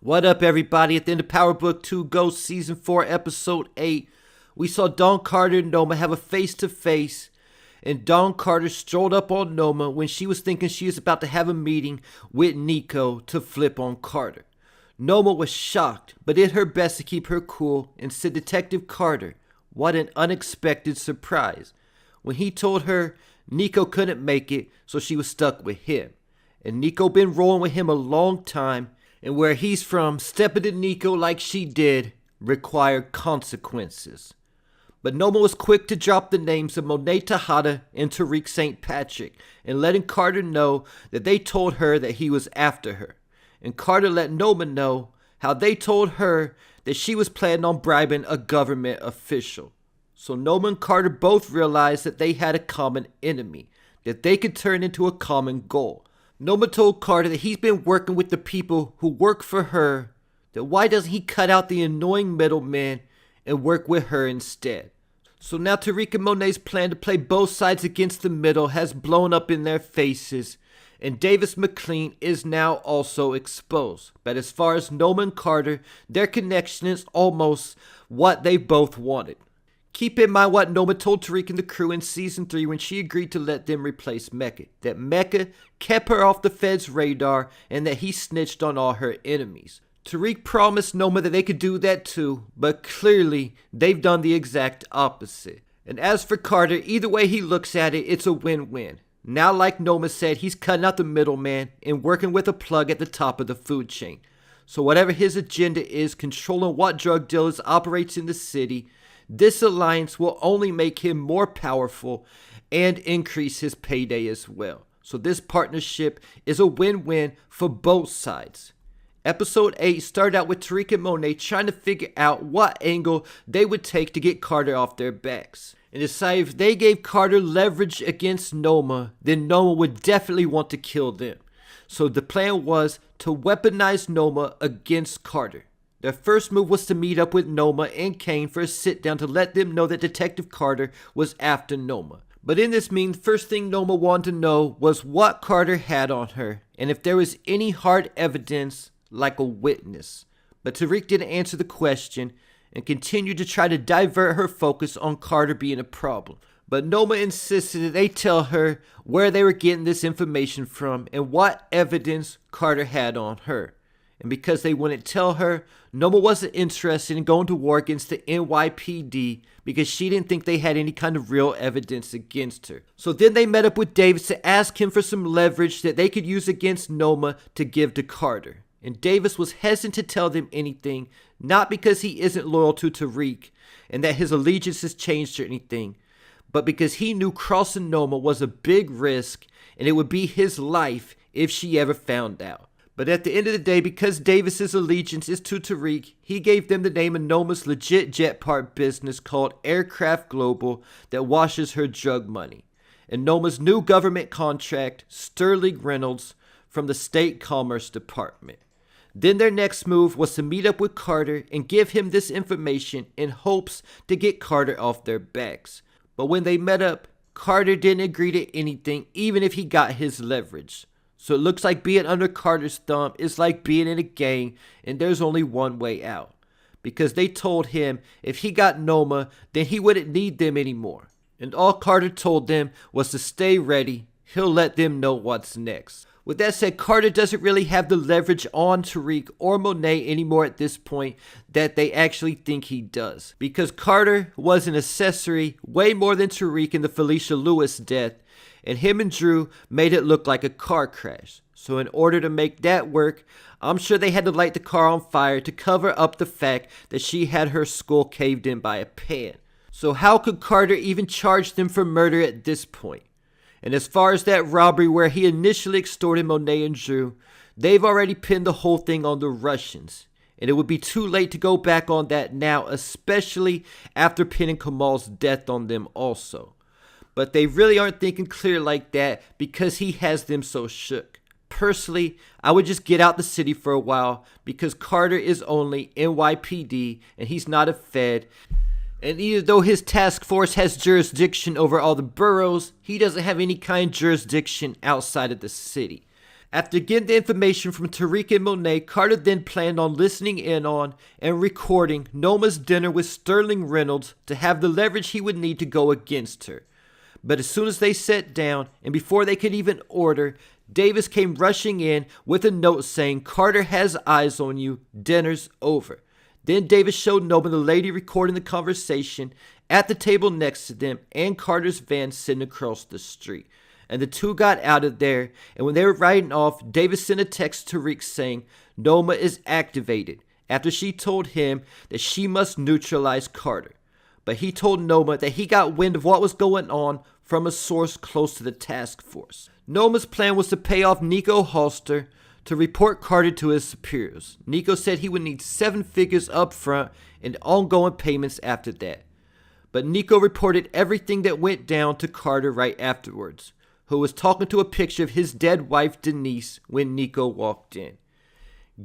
What up, everybody? At the end of Power Book 2 Ghost Season 4, Episode 8, we saw Dawn Carter and Noma have a face-to-face, and Dawn Carter strolled up on Noma when she was thinking she was about to have a meeting with Nico to flip on Carter. Noma was shocked, but did her best to keep her cool and said, "Detective Carter, what an unexpected surprise." When he told her Nico couldn't make it, so she was stuck with him. And Nico been rolling with him a long time, and where he's from, stepping to Nico like she did required consequences. But Noma was quick to drop the names of Monet Tejada and Tariq St. Patrick, and letting Carter know that they told her that he was after her. And Carter let Noma know how they told her that she was planning on bribing a government official. So Noma and Carter both realized that they had a common enemy, that they could turn into a common goal. Noma told Carter that he's been working with the people who work for her, that why doesn't he cut out the annoying middleman and work with her instead. So now Tariq and Monet's plan to play both sides against the middle has blown up in their faces, and Davis McLean is now also exposed. But as far as Noma and Carter, their connection is almost what they both wanted. Keep in mind what Noma told Tariq and the crew in Season 3 when she agreed to let them replace Mecca. That Mecca kept her off the Fed's radar and that he snitched on all her enemies. Tariq promised Noma that they could do that too, but clearly they've done the exact opposite. And as for Carter, either way he looks at it, it's a win-win. Now, like Noma said, he's cutting out the middleman and working with a plug at the top of the food chain. So whatever his agenda is, controlling what drug dealers operates in the city, this alliance will only make him more powerful and increase his payday as well. So this partnership is a win-win for both sides. Episode 8 started out with Tariq and Monet trying to figure out what angle they would take to get Carter off their backs. And decided if they gave Carter leverage against Noma, then Noma would definitely want to kill them. So the plan was to weaponize Noma against Carter. Their first move was to meet up with Noma and Kane for a sit-down to let them know that Detective Carter was after Noma. But in this meeting, the first thing Noma wanted to know was what Carter had on her, and if there was any hard evidence like a witness. But Tariq didn't answer the question and continued to try to divert her focus on Carter being a problem. But Noma insisted that they tell her where they were getting this information from and what evidence Carter had on her. And because they wouldn't tell her, Noma wasn't interested in going to war against the NYPD because she didn't think they had any kind of real evidence against her. So then they met up with Davis to ask him for some leverage that they could use against Noma to give to Carter. And Davis was hesitant to tell them anything, not because he isn't loyal to Tariq and that his allegiance has changed or anything, but because he knew crossing Noma was a big risk and it would be his life if she ever found out. But at the end of the day, because Davis's allegiance is to Tariq, he gave them the name of Noma's legit jet part business called Aircraft Global that washes her drug money. And Noma's new government contract, Sterling Reynolds, from the State Commerce Department. Then their next move was to meet up with Carter and give him this information in hopes to get Carter off their backs. But when they met up, Carter didn't agree to anything, even if he got his leverage. So it looks like being under Carter's thumb is like being in a gang and there's only one way out. Because they told him if he got Noma, then he wouldn't need them anymore. And all Carter told them was to stay ready. He'll let them know what's next. With that said, Carter doesn't really have the leverage on Tariq or Monet anymore at this point that they actually think he does. Because Carter was an accessory way more than Tariq in the Felicia Lewis death, and him and Drew made it look like a car crash. So in order to make that work, I'm sure they had to light the car on fire to cover up the fact that she had her skull caved in by a pan. So how could Carter even charge them for murder at this point? And as far as that robbery where he initially extorted Monet and Drew, they've already pinned the whole thing on the Russians. And it would be too late to go back on that now, especially after pinning Kamal's death on them also. But they really aren't thinking clear like that because he has them so shook. Personally, I would just get out the city for a while because Carter is only NYPD and he's not a Fed. And even though his task force has jurisdiction over all the boroughs, he doesn't have any kind of jurisdiction outside of the city. After getting the information from Tariq and Monet, Carter then planned on listening in on and recording Noma's dinner with Sterling Reynolds to have the leverage he would need to go against her. But as soon as they sat down, and before they could even order, Davis came rushing in with a note saying, "Carter has eyes on you, dinner's over." Then Davis showed Noma the lady recording the conversation at the table next to them and Carter's van sitting across the street. And the two got out of there, and when they were riding off, Davis sent a text to Tariq saying Noma is activated after she told him that she must neutralize Carter. But he told Noma that he got wind of what was going on from a source close to the task force. Noma's plan was to pay off Nico Halster to report Carter to his superiors. Nico said he would need 7 figures up front and ongoing payments after that. But Nico reported everything that went down to Carter right afterwards, who was talking to a picture of his dead wife Denise when Nico walked in.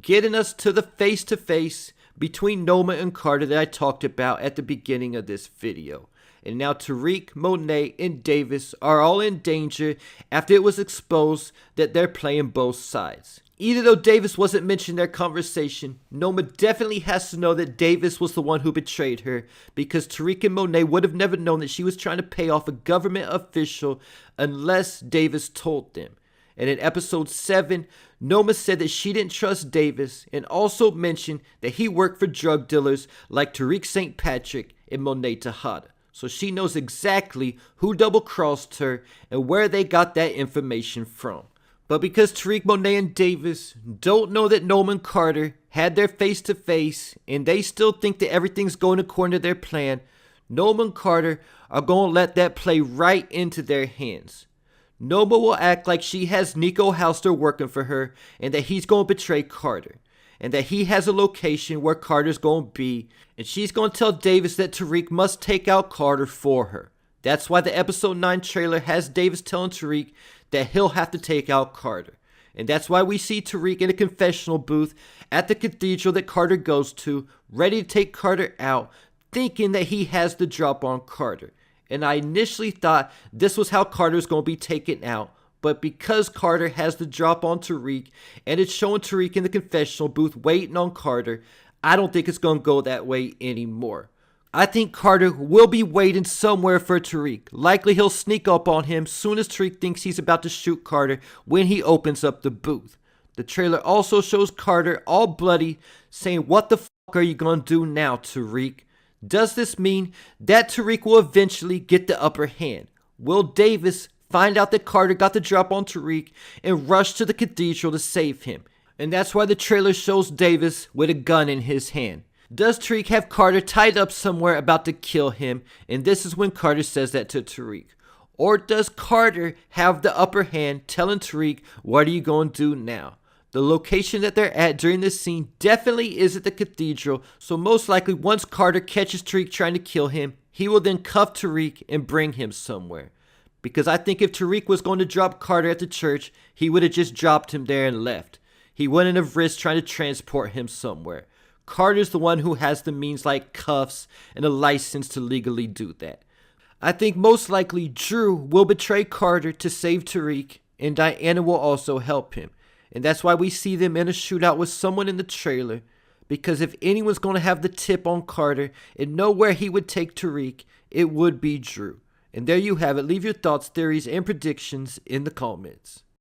Getting us to the face-to-face between Noma and Carter that I talked about at the beginning of this video. And now Tariq, Monet, and Davis are all in danger after it was exposed that they're playing both sides. Even though Davis wasn't mentioned in their conversation, Noma definitely has to know that Davis was the one who betrayed her, because Tariq and Monet would have never known that she was trying to pay off a government official unless Davis told them. And in episode 7, Noma said that she didn't trust Davis and also mentioned that he worked for drug dealers like Tariq St. Patrick and Monet Tejada. So she knows exactly who double-crossed her and where they got that information from. But because Tariq, Monet, and Davis don't know that Noma and Carter had their face-to-face and they still think that everything's going according to their plan, Noma and Carter are going to let that play right into their hands. Noma will act like she has Nico Halster working for her and that he's going to betray Carter, and that he has a location where Carter's going to be, and she's going to tell Davis that Tariq must take out Carter for her. That's why the episode 9 trailer has Davis telling Tariq that he'll have to take out Carter. And that's why we see Tariq in a confessional booth at the cathedral that Carter goes to, ready to take Carter out, thinking that he has the drop on Carter. And I initially thought this was how Carter was going to be taken out, but because Carter has the drop on Tariq, and it's showing Tariq in the confessional booth waiting on Carter, I don't think it's going to go that way anymore. I think Carter will be waiting somewhere for Tariq. Likely he'll sneak up on him soon as Tariq thinks he's about to shoot Carter when he opens up the booth. The trailer also shows Carter all bloody saying, "What the fuck are you going to do now, Tariq?" Does this mean that Tariq will eventually get the upper hand? Will Davis find out that Carter got the drop on Tariq and rush to the cathedral to save him? And that's why the trailer shows Davis with a gun in his hand. Does Tariq have Carter tied up somewhere about to kill him? And this is when Carter says that to Tariq. Or does Carter have the upper hand, telling Tariq, "What are you going to do now?" The location that they're at during this scene definitely is at the cathedral, so most likely once Carter catches Tariq trying to kill him, he will then cuff Tariq and bring him somewhere. Because I think if Tariq was going to drop Carter at the church, he would have just dropped him there and left. He wouldn't have risked trying to transport him somewhere. Carter's the one who has the means like cuffs and a license to legally do that. I think most likely Drew will betray Carter to save Tariq, and Diana will also help him. And that's why we see them in a shootout with someone in the trailer. Because if anyone's going to have the tip on Carter and know where he would take Tariq, it would be Drew. And there you have it. Leave your thoughts, theories, and predictions in the comments.